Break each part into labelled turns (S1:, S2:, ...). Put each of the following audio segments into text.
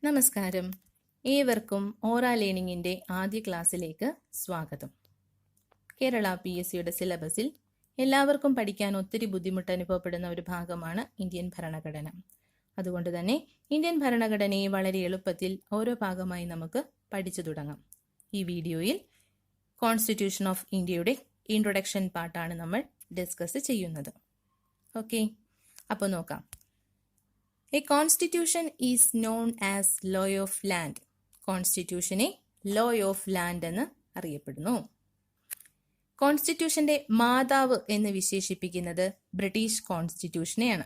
S1: നമസ്കാരം. ഏവർക്കും ഓറ ലേണിംഗിന്റെ ആദ്യ ക്ലാസ്സിലേക്ക് സ്വാഗതം. കേരള PSCയുടെ സിലബസിൽ എല്ലാവർക്കും പഠിക്കാൻ ഒത്തിരി ബുദ്ധിമുട്ട് അനുഭവപ്പെടുന്ന ഒരു ഭാഗമാണ് ഇന്ത്യൻ ഭരണഘടന. അതുകൊണ്ട് തന്നെ ഇന്ത്യൻ ഭരണഘടനയെ വളരെ എളുപ്പത്തിൽ ഓരോ ഭാഗമായി നമുക്ക് പഠിച്ചു തുടങ്ങാം. ഈ വീഡിയോയിൽ കോൺസ്റ്റിറ്റ്യൂഷൻ ഓഫ് ഇന്ത്യയുടെ ഇൻട്രൊഡക്ഷൻ പാർട്ടാണ് നമ്മൾ ഡിസ്കസ് ചെയ്യുന്നത്. ഓക്കെ, അപ്പോൾ നോക്കാം. A constitution is known as law of land. കോൺസ്റ്റിറ്റ്യൂഷനെ ലോ ഓഫ് ലാൻഡ് എന്ന് അറിയപ്പെടുന്നു. കോൺസ്റ്റിറ്റ്യൂഷന്റെ മാതാവ് എന്ന് വിശേഷിപ്പിക്കുന്നത് ബ്രിട്ടീഷ് കോൺസ്റ്റിറ്റ്യൂഷനെയാണ്.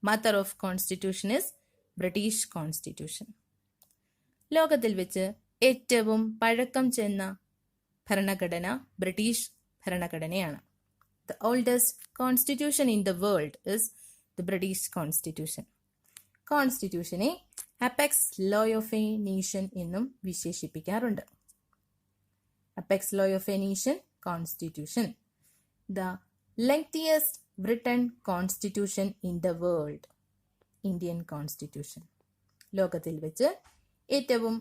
S1: Mother of constitution is British constitution. ലോകത്തിൽ വെച്ച് ഏറ്റവും പഴക്കം ചെന്ന ഭരണഘടന ബ്രിട്ടീഷ് ഭരണഘടനയാണ്. The oldest constitution in the world is the British Constitution. കോൺസ്റ്റിറ്റ്യൂഷനെ apex law of a nation എന്നും വിശേഷിപ്പിക്കാറുണ്ട്. Apex law of a nation constitution. The lengthiest written constitution in the world, Indian constitution. ലോകത്തിൽ വെച്ച് ഏറ്റവും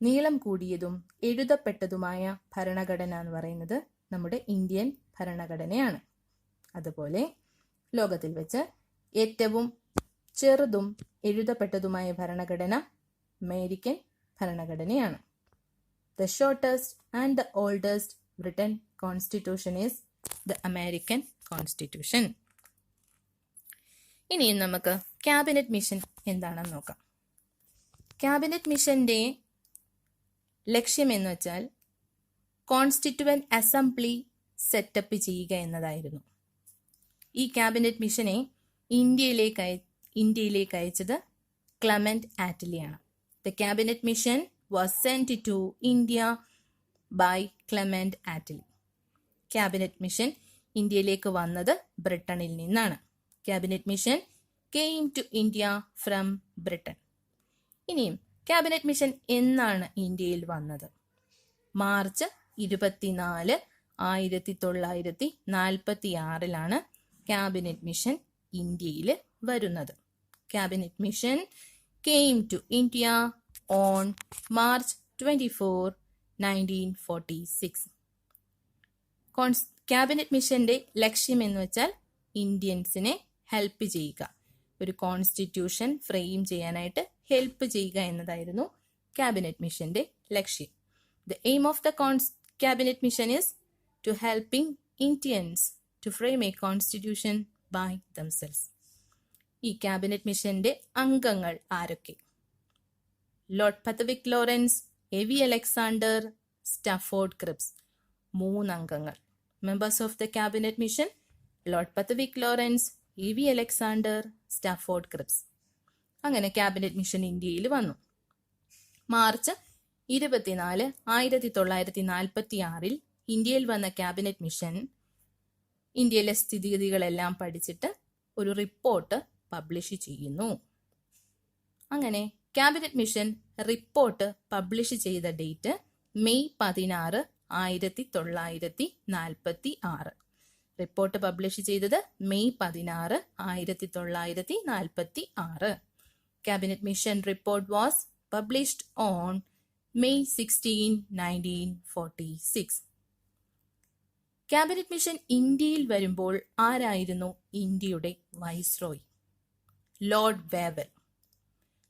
S1: നീളം കൂടിയതും എഴുതപ്പെട്ടതുമായ ഭരണഘടന എന്ന് പറയുന്നത് നമ്മുടെ ഇന്ത്യൻ ഭരണഘടനയാണ്. അതുപോലെ ലോകത്തിൽ വെച്ച് ഏറ്റവും ചെറുതും എഴുതപ്പെട്ടതുമായ ഭരണഘടന അമേരിക്കൻ ഭരണഘടനയാണ്. The shortest and the oldest written constitution is the American constitution. ഇനിയും നമുക്ക് ക്യാബിനറ്റ് മിഷൻ എന്താണെന്ന് നോക്കാം. ക്യാബിനറ്റ് മിഷന്റെ ലക്ഷ്യം എന്ന് വെച്ചാൽ കോൺസ്റ്റിറ്റ്യുവന്റ് അസംബ്ലി സെറ്റപ്പ് ചെയ്യുക എന്നതായിരുന്നു. ഈ ക്യാബിനറ്റ് മിഷനെ ഇന്ത്യയിലേക്ക് അയച്ചത് ക്ലെമന്റ് ആറ്റ്ലിയാണ്. The cabinet mission was sent to India by Clement Attlee. ക്യാബിനറ്റ് മിഷൻ ഇന്ത്യയിലേക്ക് വന്നത് ബ്രിട്ടനിൽ നിന്നാണ്. Cabinet mission came to India from Britain. ഇനിയും ക്യാബിനറ്റ് മിഷൻ എന്നാണ് ഇന്ത്യയിൽ വന്നത്? മാർച്ച് 24, 1946 ക്യാബിനറ്റ് മിഷൻ ഇന്ത്യയിൽ വരുന്നത്. Cabinet mission came to India on March 24, 1946. Cabinet മിഷന്റെ ലക്ഷ്യം എന്ന് വെച്ചാൽ ഇന്ത്യൻസിനെ ഹെൽപ്പ് ചെയ്യുക, ഒരു കോൺസ്റ്റിറ്റ്യൂഷൻ ഫ്രെയിം ചെയ്യാനായിട്ട് ഹെൽപ്പ് ചെയ്യുക എന്നതായിരുന്നു ക്യാബിനറ്റ് മിഷന്റെ ലക്ഷ്യം. The aim of the cabinet mission is to helping Indians to frame a constitution by themselves. ഈ ക്യാബിനറ്റ് മിഷന്റെ അംഗങ്ങൾ ആരൊക്കെ? Lord Pethick Lawrence, A V. Alexander, Stafford Cripps. 3 അംഗങ്ങൾ. Members of the cabinet mission: Lord Pethick Lawrence, A V. Alexander, Stafford Cripps. അങ്ങനെ cabinet mission ഇന്ത്യയിൽ വന്നു. March 24, 1946 ഇന്ത്യയിൽ വന്ന ക്യാബിനറ്റ് മിഷൻ ഇന്ത്യയിലെ സ്ഥിതിഗതികളെല്ലാം പഠിച്ചിട്ട് ഒരു റിപ്പോർട്ട് പബ്ലിഷ് ചെയ്യുന്നു. അങ്ങനെ ക്യാബിനറ്റ് മിഷൻ റിപ്പോർട്ട് പബ്ലിഷ് ചെയ്ത ഡേറ്റ് മെയ് 16, 1946. റിപ്പോർട്ട് പബ്ലിഷ് ചെയ്തത് May 16, 1946. Cabinet mission report was published on May 16, 1946. Cabinet mission ഇന്ത്യയിൽ വരുമ്പോൾ ആരായിരുന്നു ഇന്ത്യയുടെ വൈസ്രോയ്? Lord Wavell.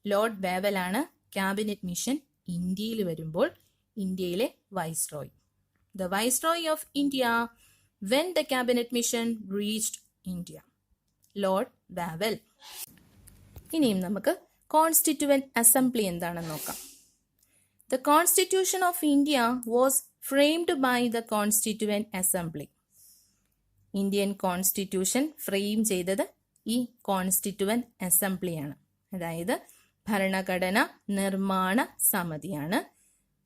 S1: ലോർഡ് വേവലാണ് ക്യാബിനറ്റ് മിഷൻ ഇന്ത്യയിൽ വരുമ്പോൾ ഇന്ത്യയിലെ viceroy. The viceroy of India when the cabinet mission reached India, Lord Wavell. ഇനിയും നമുക്ക് കോൺസ്റ്റിറ്റ്യുവന്റ് അസംബ്ലി എന്താണെന്ന് നോക്കാം. The Constitution of India was framed by the Constituent Assembly. Indian constitution frame ചെയ്തത് ഈ കോൺസ്റ്റിറ്റ്യുവന്റ് അസംബ്ലിയാണ്. അതായത് ഭരണഘടന നിർമ്മാണ സമിതിയാണ്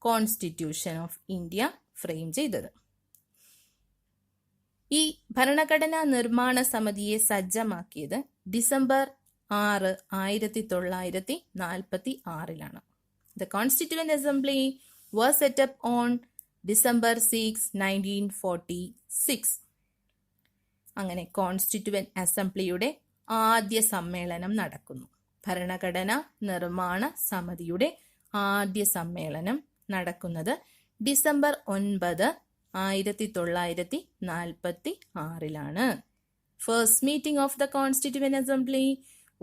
S1: കോൺസ്റ്റിറ്റ്യൂഷൻ ഓഫ് ഇന്ത്യ ഫ്രെയിം ചെയ്തത്. ഈ ഭരണഘടനാ നിർമ്മാണ സമിതിയെ സജ്ജമാക്കിയത് December 6, 1946. The Constituent Assembly was set up on December 6, 1946. അങ്ങനെ കോൺസ്റ്റിറ്റ്യുവന്റ് അസംബ്ലിയുടെ ആദ്യ സമ്മേളനം നടക്കുന്നു. ഭരണഘടനാ നിർമ്മാണ സമിതിയുടെ ആദ്യ സമ്മേളനം നടക്കുന്നത് December 9, 1946 first meeting of the constituent assembly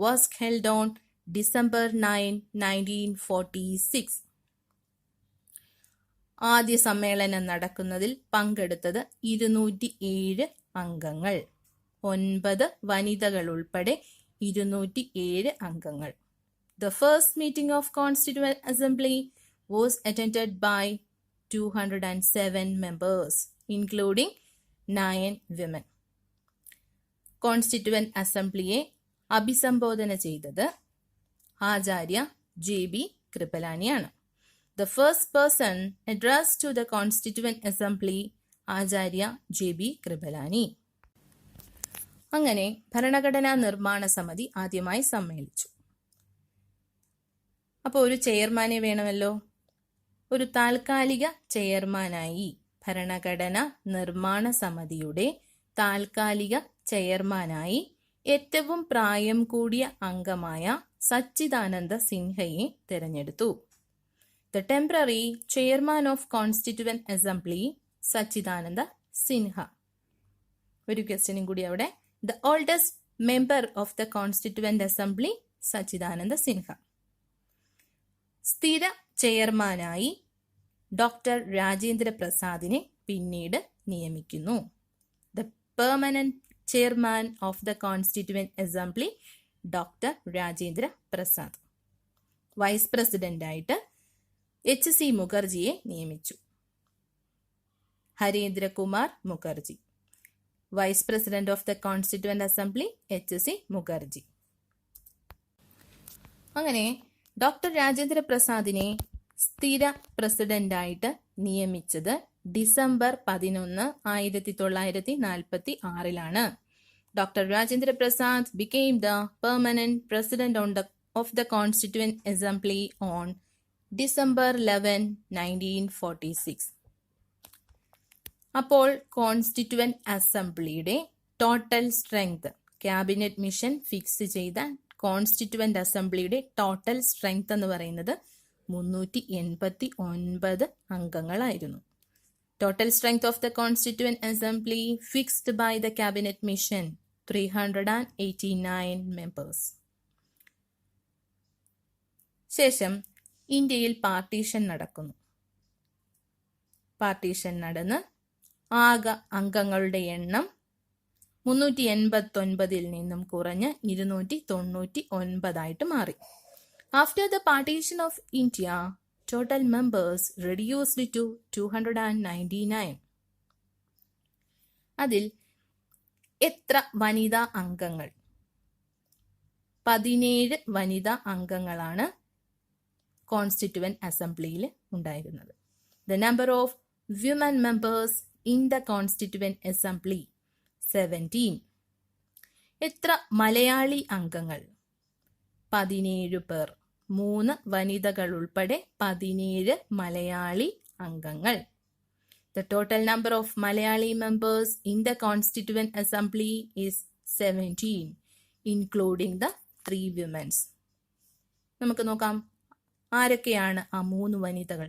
S1: was held on December 9, 1946. ആദ്യ സമ്മേളനം നടക്കുന്നതിൽ പങ്കെടുത്തത് 207 അംഗങ്ങൾ, 9 വനിതകൾ ഉൾപ്പെടെ 207 അംഗങ്ങൾ. The first meeting of Constituent Assembly was attended by 207 members, including 9 women. Constituent അസംബ്ലിയെ അഭിസംബോധന ചെയ്തത് ആചാര്യ JB കൃപലാനിയാണ്. The first person addressed to the Constituent Assembly, Acharya JB Kripalani. അങ്ങനെ ഭരണഘടനാ നിർമ്മാണ സമിതി ആദ്യമായി സമ്മേളിച്ചു. അപ്പോൾ ഒരു ചെയർമാനെ വേണമല്ലോ. ഒരു താൽക്കാലിക ചെയർമാനായി ഭരണഘടനാ നിർമ്മാണ സമിതിയുടെ താൽക്കാലിക ചെയർമാനായി ഏറ്റവും പ്രായം കൂടിയ അംഗമായ സച്ചിദാനന്ദ സിൻഹയെ തിരഞ്ഞെടുത്തു. The temporary chairman of Constituent Assembly, സച്ചിദാനന്ദ സിൻഹ. ഒരു ക്വസ്റ്റ്യനും കൂടി അവിടെ. The oldest member of the Constituent Assembly, സച്ചിദാനന്ദ സിൻഹ. സ്ഥിര ചെയർമാനായി ഡോക്ടർ രാജേന്ദ്ര പ്രസാദിനെ പിന്നീട് നിയമിക്കുന്നു. The permanent chairman of the Constituent Assembly, doctor Rajendra Prasad. Vice പ്രസിഡന്റായിട്ട് HC മുഖർജിയെ നിയമിച്ചു. Harendrakumar Mukherjee. Vice president of the constituent assembly HC Mukherjee. അങ്ങനെ ഡോക്ടർ രാജേന്ദ്ര പ്രസാദിനെ സ്ഥിര പ്രസിഡന്റായിട്ട് നിയമിച്ചത് December 11, 1946. Dr. Rajendra Prasad became the permanent president of the Constituent Assembly on December 11, 1946. അപ്പോൾ constituent അസംബ്ലിയുടെ total strength, cabinet mission fix ചെയ്ത കോൺസ്റ്റിറ്റ്യൂവന്റ് അസംബ്ലിയുടെ ടോട്ടൽ സ്ട്രെങ്ത് എന്ന് പറയുന്നത് 389 അംഗങ്ങളായിരുന്നു. Total strength of the Constituent Assembly fixed by the Cabinet Mission, 389 members. ശേഷം ഇന്ത്യയിൽ partition നടക്കുന്നു. Partition നടന്ന് ആകെ അംഗങ്ങളുടെ എണ്ണം 389 നിന്നും കുറഞ്ഞ് 299 മാറി. After the partition of India, total members reduced to 299. അതിൽ എത്ര വനിതാ അംഗങ്ങൾ? 17 വനിതാ അംഗങ്ങളാണ് കോൺസ്റ്റിറ്റ്യൂവന്റ് അസംബ്ലിയിൽ ഉണ്ടായിരുന്നത്. The number of women members in the Constituent Assembly, 17. എത്ര മലയാളി അംഗങ്ങൾ? 17 പേർ. 3 വനിതകൾ ഉൾപ്പെടെ 17 മലയാളി അംഗങ്ങൾ. The total number of Malayali members in the Constituent Assembly is 17, including the 3 women. നമുക്ക് നോക്കാം ആരൊക്കെയാണ് ആ 3 വനിതകൾ.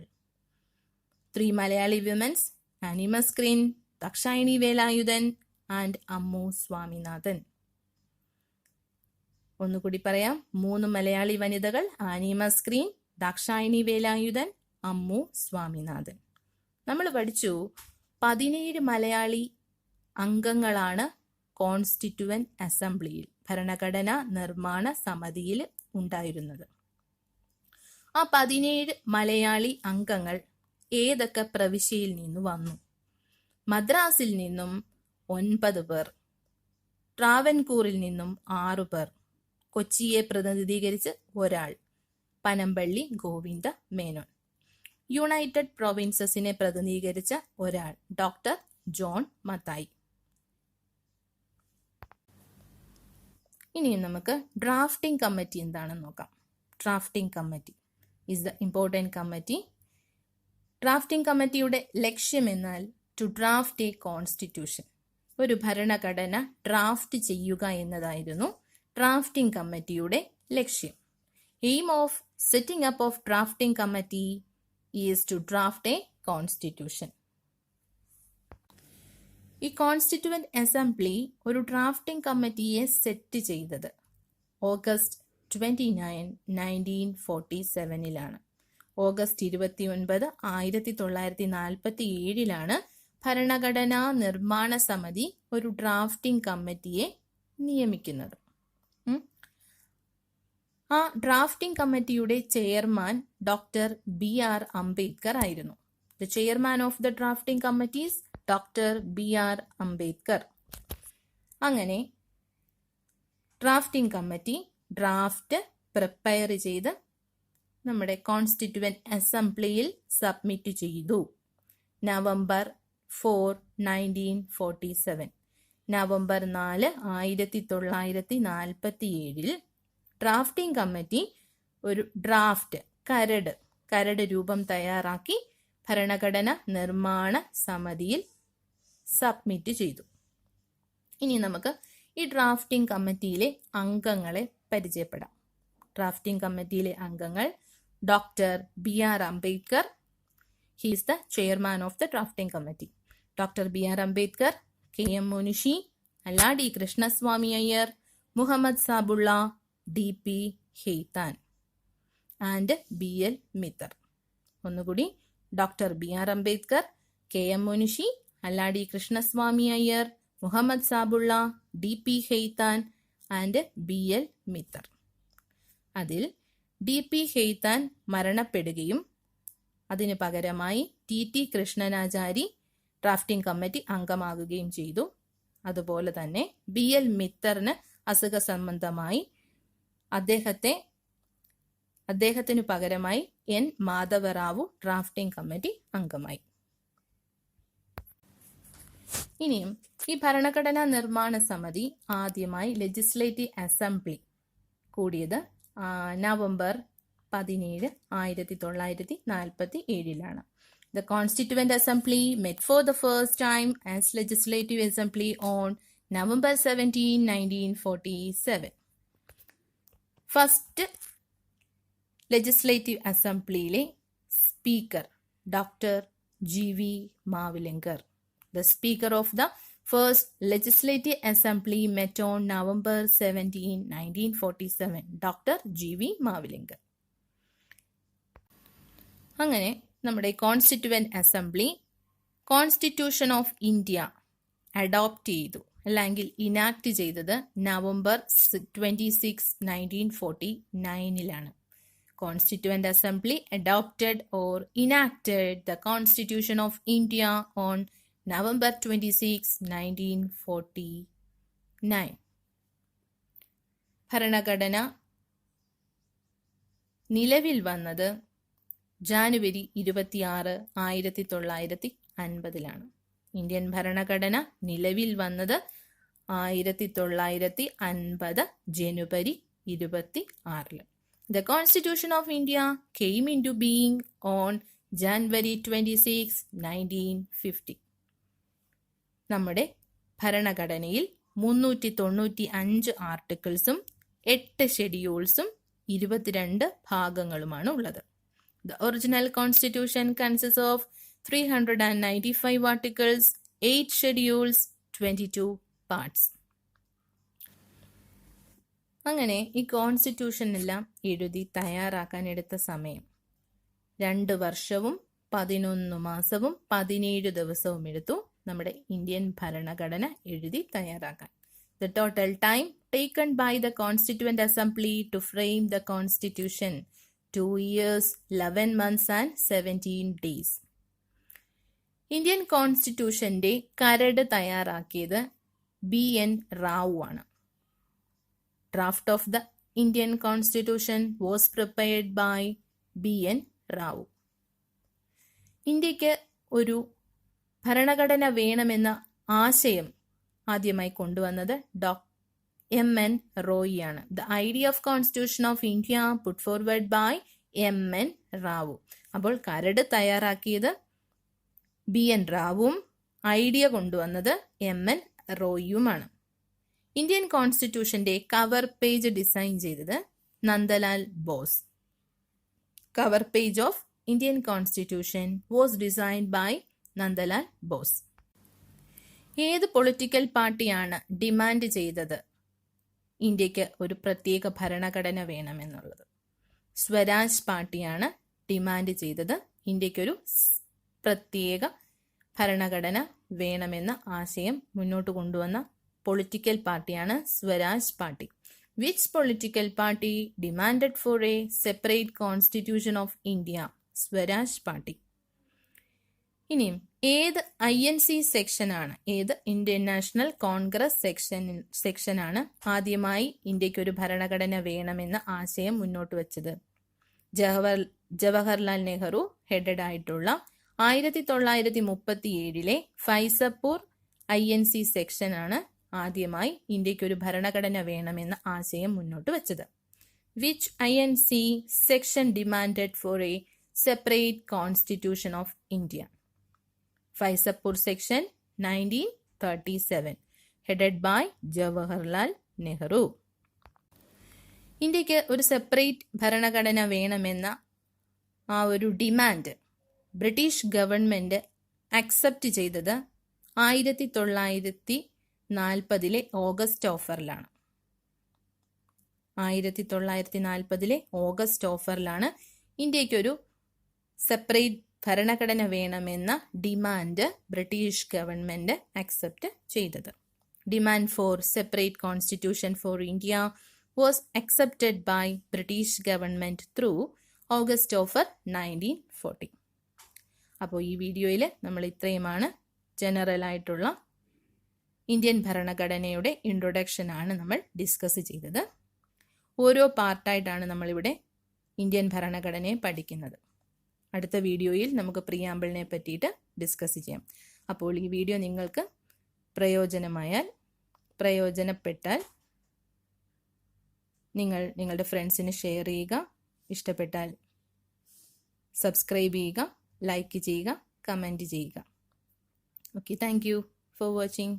S1: 3 Malayali women, Annie Musgreen, Dakshayani Velayudan and Ammu Swaminathan. ഒന്നുകൂടി പറയാം. 3 മലയാളി വനിതകൾ, ആനി മസ്ഗ്രീൻ, ദാക്ഷായണി വേലായുധൻ, അമ്മു സ്വാമിനാഥൻ. നമ്മൾ പഠിച്ചു 17 മലയാളി അംഗങ്ങളാണ് കോൺസ്റ്റിറ്റ്യൂവന്റ് അസംബ്ലിയിൽ, ഭരണഘടനാ നിർമ്മാണ സമിതിയിൽ ഉണ്ടായിരുന്നത്. ആ 17 മലയാളി അംഗങ്ങൾ ഏതൊക്കെ പ്രവിശ്യയിൽ നിന്ന് വന്നു? മദ്രാസിൽ നിന്നും 9 പേർ, ട്രാവൻകൂറിൽ നിന്നും 6 പേർ, കൊച്ചിയെ പ്രതിനിധീകരിച്ച് ഒരാൾ, പനമ്പള്ളി ഗോവിന്ദ മേനോൻ. യുണൈറ്റഡ് പ്രൊവിൻസസിനെ പ്രതിനിധീകരിച്ച ഒരാൾ, ഡോക്ടർ ജോൺ മത്തായി. ഇനിയും നമുക്ക് ഡ്രാഫ്റ്റിംഗ് കമ്മിറ്റി എന്താണെന്ന് നോക്കാം. Drafting committee is the important committee. Drafting കമ്മിറ്റിയുടെ ലക്ഷ്യം എന്നാൽ ടു ഡ്രാഫ്റ്റ് എ കോൺസ്റ്റിറ്റ്യൂഷൻ, ഒരു ഭരണഘടന ഡ്രാഫ്റ്റ് ചെയ്യുക എന്നതായിരുന്നു ഡ്രാഫ്റ്റിംഗ് കമ്മിറ്റിയുടെ ലക്ഷ്യം. Aim of setting up of drafting committee is to draft a constitution. ഈ കോൺസ്റ്റിറ്റ്യൂവന്റ് അസംബ്ലി ഒരു ഡ്രാഫ്റ്റിംഗ് കമ്മിറ്റിയെ സെറ്റ് ചെയ്തത് ഓഗസ്റ്റ് 29, 1947 ഓഗസ്റ്റ് 29, 1947 ഭരണഘടനാ നിർമ്മാണ സമിതി ഒരു ഡ്രാഫ്റ്റിംഗ് കമ്മിറ്റിയെ നിയമിക്കുന്നത്. ആ ഡ്രാഫ്റ്റിംഗ് കമ്മിറ്റിയുടെ ചെയർമാൻ ഡോക്ടർ BR അംബേദ്കർ ആയിരുന്നു. The chairman of the drafting committees doctor BR Ambedkar. അങ്ങനെ ഡ്രാഫ്റ്റിംഗ് കമ്മിറ്റി ഡ്രാഫ്റ്റ് പ്രിപ്പയർ ചെയ്ത് നമ്മുടെ കോൺസ്റ്റിറ്റ്യൂവന്റ് അസംബ്ലിയിൽ സബ്മിറ്റ് ചെയ്തു. നവംബർ 4, 1947 നവംബർ 4, 1947 ഡ്രാഫ്റ്റിംഗ് കമ്മിറ്റി ഒരു ഡ്രാഫ്റ്റ് കരട് രൂപം തയ്യാറാക്കി ഭരണഘടന നിർമ്മാണ സമിതിയിൽ സബ്മിറ്റ് ചെയ്തു. ഇനി നമുക്ക് ഈ ഡ്രാഫ്റ്റിംഗ് കമ്മിറ്റിയിലെ അംഗങ്ങളെ പരിചയപ്പെടാം. ഡ്രാഫ്റ്റിംഗ് കമ്മിറ്റിയിലെ അംഗങ്ങൾ doctor BR Ambedkar, he is the chairman of the drafting committee. Doctor BR Ambedkar, KM Munshi, Alladi Krishnaswamy Iyer, Mohammed Saadulla, DP Khaitan and BL Mitter. ഒന്നുകൂടി, doctor BR Ambedkar, KM Munshi, Alladi Krishnaswamy Iyer, Mohammed Saadulla, DP Khaitan and BL Mitter. അതിൽ DP ഹെയ്ത്താൻ മരണപ്പെടുകയും അതിന് പകരമായി TT കൃഷ്ണനാചാരി ഡ്രാഫ്റ്റിംഗ് കമ്മിറ്റി അംഗമാകുകയും ചെയ്തു. അതുപോലെ തന്നെ BL മിത്തറിന് അസുഖ സംബന്ധമായി അദ്ദേഹത്തിന് പകരമായി N മാധവറാവു ഡ്രാഫ്റ്റിംഗ് കമ്മിറ്റി അംഗമായി. ഇനിയും ഈ ഭരണഘടനാ നിർമ്മാണ സമിതി ആദ്യമായി ലെജിസ്ലേറ്റീവ് അസംബ്ലി കൂടിയത് November 17, 1947. The Constituent Assembly met for the first time as Legislative Assembly on November 17, 1947. First legislative അസംബ്ലിയിലെ speaker doctor GV Mavalankar. The Speaker of the First Legislative Assembly met on November 17, 1947. Doctor GV മാവിലങ്കർ. അങ്ങനെ നമ്മുടെ constituent assembly constitution of India adopt ചെയ്തു അല്ലെങ്കിൽ enact ചെയ്തത് November 26, 1949 Constituent Assembly adopted or enacted the Constitution of India on November 26, 1949. ഭരണഘടന നിലവിൽ വന്നത് January 26, 1950 Indian ഭരണഘടന നിലവിൽ വന്നത് 1950 ജനുവരി 26. The Constitution of India came into being on January 26, 1950. നമ്മുടെ ഭരണഘടനയിൽ 395 ആർട്ടിക്കിൾസും 8 ഷെഡ്യൂൾസും 22 ഭാഗങ്ങളുമാണ് ഉള്ളത്. The original Constitution consists of 395 articles, 8 schedules, 22 parts. അങ്ങനെ ഈ കോൺസ്റ്റിറ്റ്യൂഷൻ എല്ലാം എഴുതി തയ്യാറാക്കാൻ എടുത്ത സമയം 2 വർഷവും 11 മാസവും 17 ദിവസവും എടുത്തു നമ്മുടെ ഇന്ത്യൻ ഭരണഘടന എഴുതി തയ്യാറാക്കാൻ. The total time taken by the Constituent Assembly to frame the Constitution 2 years, 11 months and 17 days. Indian കോൺസ്റ്റിറ്റ്യൂഷന്റെ കരട് തയ്യാറാക്കിയത് BN റാവു ആണ്. Draft of the Indian Constitution was prepared by BN Rao. ഇന്ത്യക്ക് ഒരു ഭരണഘടന വേണമെന്ന ആശയം ആദ്യമായി കൊണ്ടുവന്നത് MN റോയി ആണ്. The idea of Constitution of India put forward by MN Rao. അപ്പോൾ കരട് തയ്യാറാക്കിയത് BN റാവുവും ഐഡിയ കൊണ്ടുവന്നത് MN റോയിയുമാണ്. ഇന്ത്യൻ കോൺസ്റ്റിറ്റ്യൂഷന്റെ കവർ പേജ് ഡിസൈൻ ചെയ്തത് Nandalal Bose. Cover page of Indian Constitution was designed by Nandalal Bose. ഏത് പൊളിറ്റിക്കൽ പാർട്ടിയാണ് ഡിമാൻഡ് ചെയ്തത് ഇന്ത്യക്ക് ഒരു പ്രത്യേക ഭരണഘടന വേണമെന്നുള്ളത്? സ്വരാജ് പാർട്ടിയാണ് ഡിമാൻഡ് ചെയ്തത് ഇന്ത്യക്കൊരു പ്രത്യേക ഭരണഘടന വേണമെന്ന ആശയം മുന്നോട്ട് കൊണ്ടുവന്ന പൊളിറ്റിക്കൽ പാർട്ടിയാണ് Swaraj party. Which political party demanded for a separate constitution of India? Swaraj party. ഇനിയും ഏത് INC സെക്ഷനാണ്, ഏത് ഇന്ത്യൻ നാഷണൽ കോൺഗ്രസ് സെക്ഷനാണ് ആദ്യമായി ഇന്ത്യക്ക് ഒരു ഭരണഘടന വേണമെന്ന ആശയം മുന്നോട്ട് വെച്ചത്? ജവഹർലാൽ നെഹ്റു ഹെഡഡ് ആയിട്ടുള്ള 1937 ഫൈസപ്പൂർ INC സെക്ഷനാണ് ആദ്യമായി ഇന്ത്യക്ക് ഒരു ഭരണഘടന വേണമെന്ന ആശയം മുന്നോട്ട് വെച്ചത്. Which INC section demanded for a separate constitution of India? Faizpur section 1937 headed by Jawaharlal Nehru. ഇന്ത്യക്ക് ഒരു സെപ്പറേറ്റ് ഭരണഘടന വേണമെന്ന ആ ഒരു ഡിമാൻഡ് ബ്രിട്ടീഷ് ഗവൺമെന്റ് അക്സെപ്റ്റ് ചെയ്തത് 1940 ഓഗസ്റ്റ് ഓഫറിലാണ്. 1940 ഓഗസ്റ്റ് ഓഫറിലാണ് ഇന്ത്യക്കൊരു സെപ്പറേറ്റ് ഭരണഘടന വേണമെന്ന ഡിമാൻഡ് ബ്രിട്ടീഷ് ഗവൺമെന്റ് അക്സെപ്റ്റ് ചെയ്തത്. Demand for separate constitution for India was accepted by British government through August offer 1940. അപ്പോൾ ഈ വീഡിയോയിൽ നമ്മൾ ഇത്രയുമാണ് ജനറൽ ആയിട്ടുള്ള ഇന്ത്യൻ ഭരണഘടനയുടെ ഇൻട്രൊഡക്ഷൻ ആണ് നമ്മൾ ഡിസ്കസ് ചെയ്തത്. ഓരോ പാർട്ടായിട്ടാണ് നമ്മളിവിടെ ഇന്ത്യൻ ഭരണഘടനയെ പഠിക്കുന്നത്. അടുത്ത വീഡിയോയിൽ നമുക്ക് പ്രിയാമ്പിളിനെ പറ്റിയിട്ട് ഡിസ്കസ് ചെയ്യാം. അപ്പോൾ ഈ വീഡിയോ നിങ്ങൾക്ക് പ്രയോജനപ്പെട്ടാൽ നിങ്ങൾ നിങ്ങളുടെ ഫ്രണ്ട്സിന് ഷെയർ ചെയ്യുക. ഇഷ്ടപ്പെട്ടാൽ സബ്സ്ക്രൈബ് ചെയ്യുക, ലൈക്ക് ചെയ്യുക, കമൻറ്റ് ചെയ്യുക. Okay, thank you for watching.